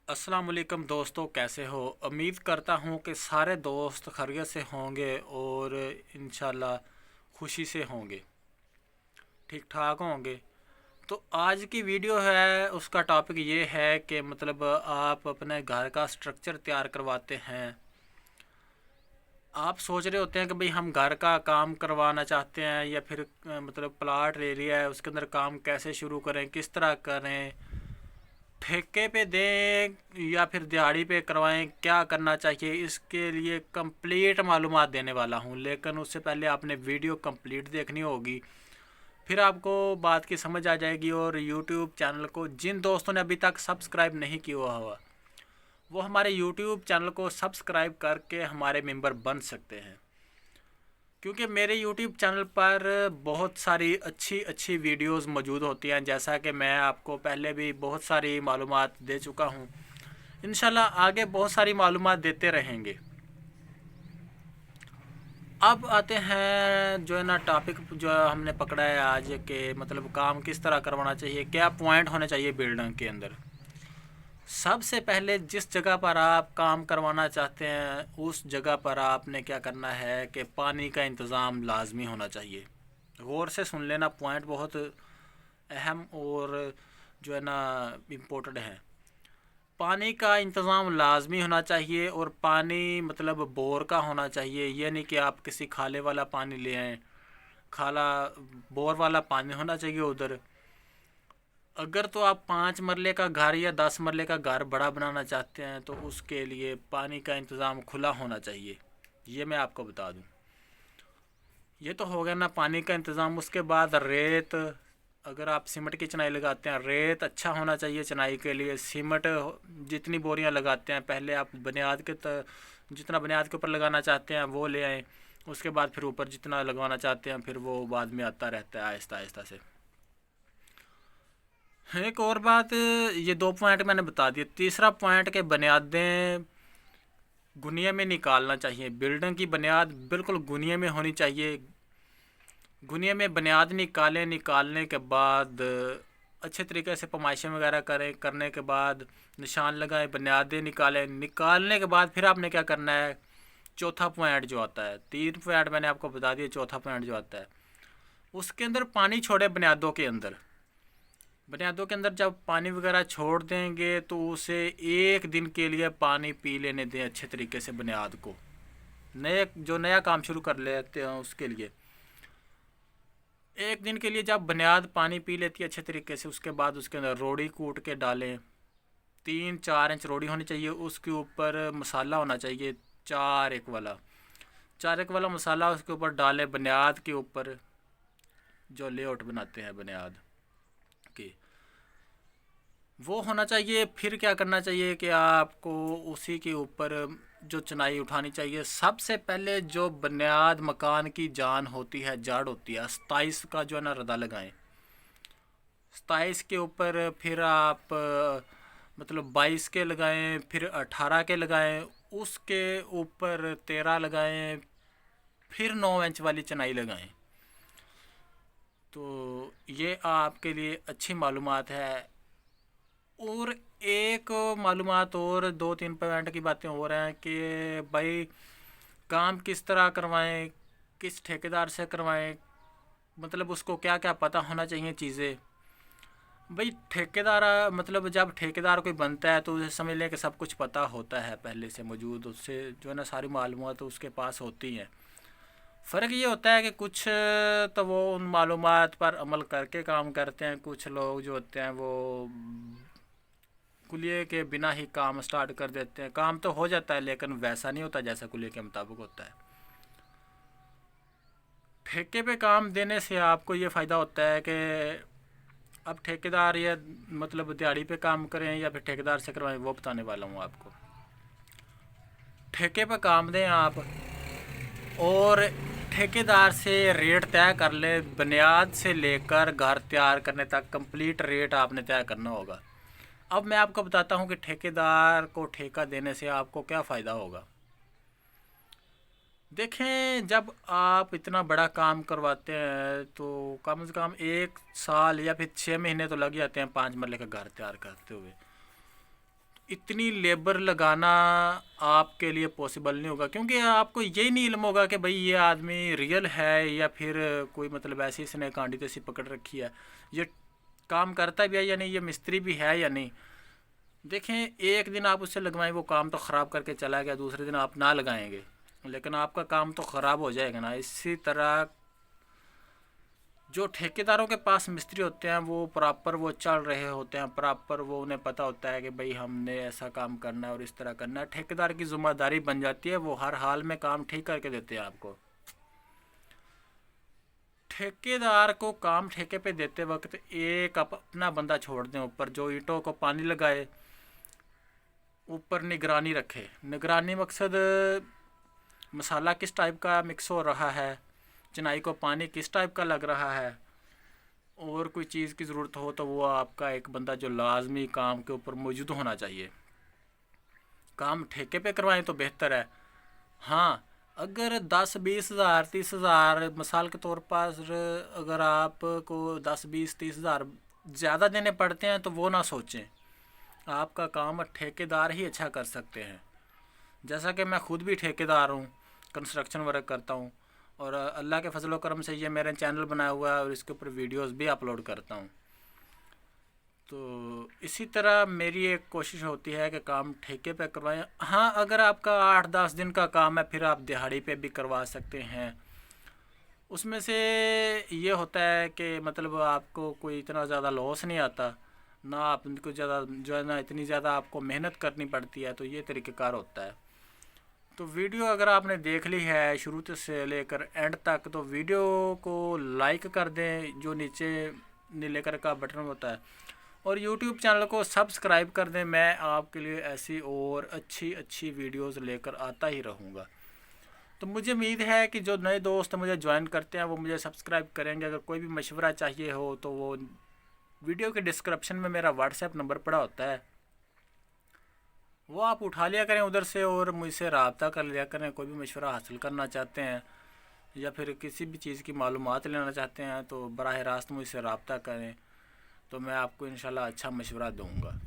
अस्सलाम वालेकुम दोस्तों, कैसे हो। उम्मीद करता हूँ कि सारे दोस्त खैरियत से होंगे और इंशाल्लाह खुशी से होंगे, ठीक ठाक होंगे। तो आज की वीडियो है, उसका टॉपिक ये है कि मतलब आप अपने घर का स्ट्रक्चर तैयार करवाते हैं। आप सोच रहे होते हैं कि भाई हम घर का काम करवाना चाहते हैं या फिर मतलब प्लाट ले लिया है, उसके अंदर काम कैसे शुरू करें, किस तरह करें, ठेके पे दें या फिर दिहाड़ी पे करवाएं, क्या करना चाहिए। इसके लिए कंप्लीट मालूमात देने वाला हूं, लेकिन उससे पहले आपने वीडियो कंप्लीट देखनी होगी, फिर आपको बात की समझ आ जाएगी। और यूट्यूब चैनल को जिन दोस्तों ने अभी तक सब्सक्राइब नहीं किया हुआ, वो हमारे यूट्यूब चैनल को सब्सक्राइब करके हमारे मेंबर बन सकते हैं, क्योंकि मेरे यूट्यूब चैनल पर बहुत सारी अच्छी अच्छी वीडियोस मौजूद होती हैं। जैसा कि मैं आपको पहले भी बहुत सारी मालूमात दे चुका हूं, इंशाल्लाह आगे बहुत सारी मालूमात देते रहेंगे। अब आते हैं जो है ना टॉपिक जो हमने पकड़ा है आज के, मतलब काम किस तरह करवाना चाहिए, क्या पॉइंट होने चाहिए बिल्डिंग के अंदर। सबसे पहले जिस जगह पर आप काम करवाना चाहते हैं उस जगह पर आपने क्या करना है कि पानी का इंतज़ाम लाजमी होना चाहिए। गौर से सुन लेना, पॉइंट बहुत अहम और जो है ना इम्पोर्टेंट है। पानी का इंतज़ाम लाजमी होना चाहिए, और पानी मतलब बोर का होना चाहिए। ये नहीं कि आप किसी खाले वाला पानी ले आएँ, खाला बोर वाला पानी होना चाहिए उधर। अगर तो आप 5 मरले का घर या 10 मरले का घर बड़ा बनाना चाहते हैं तो उसके लिए पानी का इंतज़ाम खुला होना चाहिए, ये मैं आपको बता दूं। ये तो हो गया ना पानी का इंतज़ाम। उसके बाद रेत, अगर आप सीमेंट की चिनाई लगाते हैं, रेत अच्छा होना चाहिए चिनाई के लिए। सीमेंट जितनी बोरियां लगाते हैं, पहले आप बुनियाद के जितना बुनियाद के ऊपर लगाना चाहते हैं वो ले आएँ। उसके बाद फिर ऊपर जितना लगवाना चाहते हैं फिर वो बाद में आता रहता है आहिस्ता आहिस्ता से। एक और बात, ये 2 पॉइंट मैंने बता दिए। तीसरा पॉइंट के बुनियादें गुनिया में निकालना चाहिए। बिल्डिंग की बुनियाद बिल्कुल गुनिया में होनी चाहिए। गुनिया में बुनियाद निकालें, निकालने के बाद अच्छे तरीके से पमाइशें वगैरह करें, करने के बाद निशान लगाएं, बुनियादें निकालें। निकालने के बाद फिर आपने क्या करना है, चौथा पॉइंट जो आता है, 3 पॉइंट मैंने आपको बता दिया, चौथा पॉइंट जो आता है उसके अंदर पानी छोड़े। बुनियादों के अंदर, बुनियादों के अंदर जब पानी वगैरह छोड़ देंगे तो उसे 1 दिन के लिए पानी पी लेने दें अच्छे तरीके से बुनियाद को। नए जो नया काम शुरू कर लेते हैं उसके लिए 1 दिन के लिए जब बुनियाद पानी पी लेती है अच्छे तरीके से, उसके बाद उसके अंदर रोड़ी कूट के डालें। 3-4 इंच रोड़ी होनी चाहिए। उसके ऊपर मसाला होना चाहिए 4 1 वाला, 4 1 वाला मसाला उसके ऊपर डालें, बुनियाद के ऊपर जो लेआउट बनाते हैं बुनियाद की, वो होना चाहिए। फिर क्या करना चाहिए कि आपको उसी के ऊपर जो चुनाई उठानी चाहिए। सबसे पहले जो बुनियाद मकान की जान होती है, जड़ होती है, 27 का जो है ना रदा लगाएं। 27 के ऊपर फिर आप मतलब 22 के लगाएं, फिर 18 के लगाएं, उसके ऊपर 13 लगाएं, फिर 9 इंच वाली चुनाई लगाएं। तो ये आपके लिए अच्छी मालूमात है। और एक मालूमात और 2-3 पॉइंट की बातें हो रहे हैं कि भाई काम किस तरह करवाएं, किस ठेकेदार से करवाएं, मतलब उसको क्या क्या पता होना चाहिए चीज़ें। भाई ठेकेदार मतलब जब ठेकेदार कोई बनता है तो उसे समझ लें कि सब कुछ पता होता है पहले से मौजूद, उससे जो है ना सारी मालूमात तो उसके पास होती हैं। फ़र्क ये होता है कि कुछ तो वो उन मालूमात पर अमल करके काम करते हैं, कुछ लोग जो होते हैं वो कुलिये के बिना ही काम स्टार्ट कर देते हैं। काम तो हो जाता है लेकिन वैसा नहीं होता जैसा कुलिये के मुताबिक होता है। ठेके पे काम देने से आपको ये फ़ायदा होता है कि अब ठेकेदार या मतलब दिहाड़ी पे काम करें या फिर ठेकेदार से करवाएं, वो बताने वाला हूँ आपको। ठेके पे काम दें आप, और ठेकेदार से रेट तय कर लें। बुनियाद से लेकर घर तैयार करने तक कंप्लीट रेट आपने तय करना होगा। अब मैं आपको बताता हूँ कि ठेकेदार को ठेका देने से आपको क्या फ़ायदा होगा। देखें, जब आप इतना बड़ा काम करवाते हैं तो कम से कम 1 साल या फिर 6 महीने तो लग जाते हैं 5 मरले का घर तैयार करते हुए। इतनी लेबर लगाना आपके लिए पॉसिबल नहीं होगा, क्योंकि आपको यही नहीं इल्म होगा कि भाई ये आदमी रियल है या फिर कोई मतलब ऐसी इसने कांडी तैसी पकड़ रखी है, ये काम करता भी है या नहीं, ये मिस्त्री भी है या नहीं। देखें, एक दिन आप उससे लगवाएं, वो काम तो ख़राब करके चला गया, दूसरे दिन आप ना लगाएंगे लेकिन आपका काम तो ख़राब हो जाएगा ना। इसी तरह जो ठेकेदारों के पास मिस्त्री होते हैं वो प्रॉपर वो चल रहे होते हैं, प्रॉपर वो उन्हें पता होता है कि भाई हमने ऐसा काम करना है और इस तरह करना है। ठेकेदार की ज़िम्मेदारी बन जाती है, वो हर हाल में काम ठीक करके देते हैं आपको। ठेकेदार को काम ठेके पे देते वक्त एक अपना बंदा छोड़ दें ऊपर, जो ईंटों को पानी लगाए, ऊपर निगरानी रखे। निगरानी मकसद मसाला किस टाइप का मिक्स हो रहा है, चिनाई को पानी किस टाइप का लग रहा है, और कोई चीज़ की ज़रूरत हो तो वो आपका एक बंदा जो लाजमी काम के ऊपर मौजूद होना चाहिए। काम ठेके पे करवाएं तो बेहतर है। हाँ, अगर 10-20 हज़ार 30 हज़ार मिसाल के तौर पर अगर आपको 10-20-30 हज़ार ज़्यादा देने पड़ते हैं तो वो ना सोचें, आपका काम ठेकेदार ही अच्छा कर सकते हैं। जैसा कि मैं खुद भी ठेकेदार हूँ, कंस्ट्रक्शन वर्क करता हूँ और अल्लाह के फजल व करम से ये मेरा चैनल बनाया हुआ है और इसके ऊपर वीडियोस भी अपलोड करता हूँ। तो इसी तरह मेरी एक कोशिश होती है कि काम ठेके पे करवाएं। हाँ, अगर आपका 8-10 दिन का काम है फिर आप दिहाड़ी पे भी करवा सकते हैं। उसमें से ये होता है कि मतलब आपको कोई इतना ज़्यादा लॉस नहीं आता, ना आपको ज़्यादा जो है ना इतनी ज़्यादा आपको मेहनत करनी पड़ती है, तो ये तरीक़ेकार होता है। तो वीडियो अगर आपने देख ली है शुरू से लेकर एंड तक तो वीडियो को लाइक कर दें, जो नीचे नीले कलर का बटन होता है, और यूट्यूब चैनल को सब्सक्राइब कर दें। मैं आपके लिए ऐसी और अच्छी अच्छी वीडियोस लेकर आता ही रहूँगा। तो मुझे उम्मीद है कि जो नए दोस्त मुझे ज्वाइन करते हैं वो मुझे सब्सक्राइब करेंगे। अगर कोई भी मशवरा चाहिए हो तो वो वीडियो के डिस्क्रिप्शन में मेरा व्हाट्सएप नंबर पड़ा होता है, वो आप उठा लिया करें उधर से और मुझसे रब्ता कर लिया करें। कोई भी मशवरा हासिल करना चाहते हैं या फिर किसी भी चीज़ की मालूमात लेना चाहते हैं तो बराह रास्त मुझसे रब्ता करें, तो मैं आपको इंशाल्लाह अच्छा मशवरा दूंगा।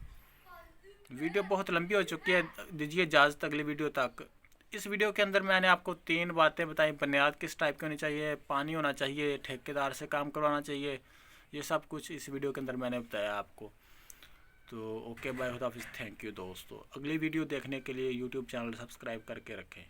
वीडियो बहुत लंबी हो चुकी है, दीजिए इजाज़त अगली वीडियो तक। इस वीडियो के अंदर मैंने आपको 3 बातें बताई। बुनियाद किस टाइप की होनी चाहिए, पानी होना चाहिए, ठेकेदार से काम करवाना चाहिए, ये सब कुछ इस वीडियो के अंदर मैंने बताया आपको। तो ओके बाय, खुदा हाफिज़, थैंक यू दोस्तों। अगली वीडियो देखने के लिए यूट्यूब चैनल सब्सक्राइब करके रखें।